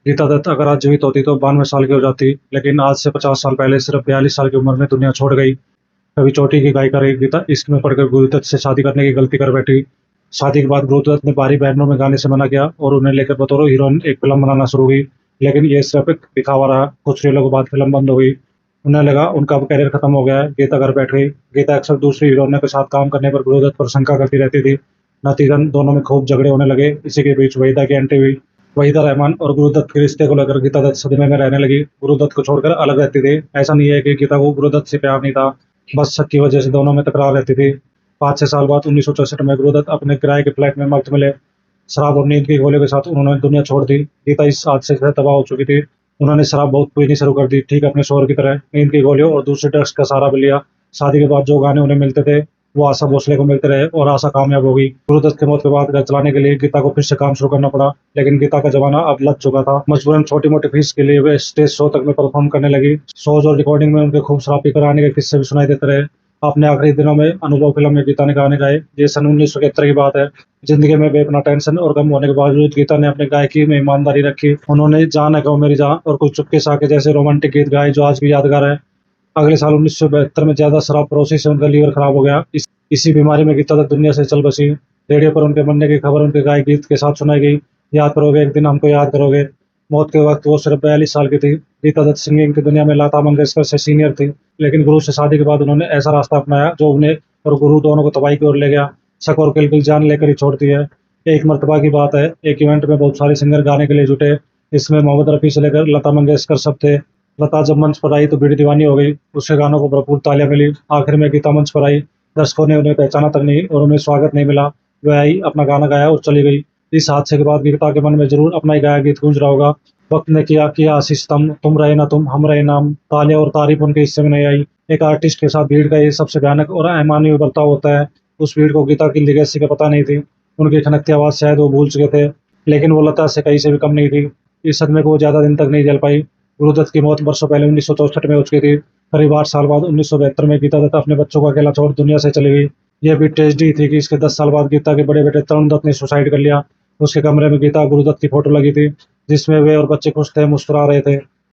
गीता दत्त अगर आज जीवित होती तो 92 साल की हो जाती, लेकिन आज से 50 साल पहले सिर्फ 42 साल की उम्र में दुनिया छोड़ गई। कभी चोटी की गायिका रही गीता इश्क में पड़कर गुरुदत्त से शादी करने की गलती कर बैठी। शादी के बाद गुरुदत्त ने बाहरी बैंडों में गाने से मना किया और उन्हें लेकर बतौर हीरोइन एक फिल्म बनाना शुरू की। लेकिन ये सिर्फ एक दिखावा रहा। कुछ रीलों के बाद फिल्म बंद हो गई। उन्हें लगा उनका अब करियर खत्म हो गया है। गीता घर बैठ गई। गीता अक्सर दूसरी हीरोइनों के साथ काम करने पर गुरुदत्त पर शंका करती रहती थी। नतीजन दोनों में खूब झगड़े होने लगे। इसी के बीच वहीदा की एंट्री हुई। वहीदा रहमान और गुरुदत्त के रिश्ते को लेकर गीता दत्त सदमे में रहने लगी। गुरुदत्त को छोड़कर अलग रहती थी। ऐसा नहीं है कि गीता को गुरुदत्त से प्यार नहीं था, बस शक की वजह से दोनों में तकरार रहती थी। 5-6 साल बाद 1964 में गुरुदत्त अपने किराए के फ्लैट में मर्द मिले। शराब और नींद की गोलियों के साथ उन्होंने दुनिया छोड़ दी। गीता इस हादसे से तबाह हो चुकी थी। उन्होंने शराब बहुत पीनी शुरू कर दी, ठीक अपने शोहर की तरह। नींद की गोलियों और दूसरे ड्रग्स का सहारा भी लिया। शादी के बाद जो गाने उन्हें मिलते थे वो आशा भोसले को मिलते रहे और आशा कामयाब हो गई। गुरुदत्त की मौत के बाद घर चलाने के लिए गीता को फिर से काम शुरू करना पड़ा। लेकिन गीता का जमाना अब लग चुका था। मजबूरन छोटी मोटी फीस के लिए वे स्टेज शो तक में परफॉर्म करने लगी। शोज और रिकॉर्डिंग में उनके खूब शराब पीकर आने के किस्से भी सुनाई देते रहे। अपने आखिरी दिनों में अनुभव फिल्म में गीता ने गाने गाए। ये सन 1971 की बात है। जिंदगी में बेपना टेंशन और गम होने के बावजूद गीता ने अपनी गायकी में ईमानदारी रखी। उन्होंने जान है कहो मेरी जान और कुछ चुपके से आके जैसे रोमांटिक गीत गाए जो आज भी यादगार है। अगले साल 1972 में ज्यादा शराब परोसी से उनका लीवर खराब हो गया। इसी बीमारी में गीता दत्त दुनिया से चल बसी। रेडियो पर उनके मरने की खबर उनके गाए गीत के साथ सुनाई गई। याद करोगे एक दिन हमको याद करोगे। मौत के वक्त वो सिर्फ 42 साल की थी। गीता दत्त सिंगिंग की दुनिया में लता मंगेशकर से सीनियर थी। लेकिन गुरु से शादी के बाद उन्होंने ऐसा रास्ता अपनाया जो उन्हें और गुरु दोनों को तबाही की ओर ले गया। शक और किलबिल जान लेकर ही छोड़ती है। एक मर्तबा की बात है, एक इवेंट में बहुत सारे सिंगर गाने के लिए जुटे। इसमें मोहम्मद रफी से लेकर लता मंगेशकर सब थे। लता जब मंच पर आई तो भीड़ दीवानी हो गई। उसके गानों को भरपूर तालियां मिली। आखिर में गीता मंच पर आई। दर्शकों ने उन्हें पहचाना तक नहीं और उन्हें स्वागत नहीं मिला। वह आई, अपना गाना गाया और चली गई। इस हादसे के बाद गीता के मन में जरूर अपना ही गाया गीत गूंज रहा होगा। वक्त ने किया किया आशीष तुम रहे ना तुम हम रहे नाम। तालियां और तारीफ उनके हिस्से में नहीं आई। एक आर्टिस्ट के साथ भीड़ का ये सबसे भयानक और अमानवीय बर्ताव होता है। उस भीड़ को गीता की लिगेसी का पता नहीं थी। उनकी खनकती आवाज शायद वो भूल चुके थे, लेकिन वो लता से कहीं से भी कम नहीं थी। इस सदमे को वो ज्यादा दिन तक नहीं झेल पाई। गुरुदत्त की मौत वर्षों पहले 1964 में हो चुकी थी। करीब 8 साल बाद 1972 में गीता दत्त अपने बच्चों को अकेला छोड़ दुनिया से चली गई। यह भी ट्रेजेडी थी कि इसके 10 साल बाद गीता के बड़े बेटे तरुण दत्त ने सुसाइड कर लिया। उसके कमरे में गीता गुरुदत्त की फोटो लगी थी, जिसमें वे और बच्चे खुश थे, मुस्कुरा रहे थे।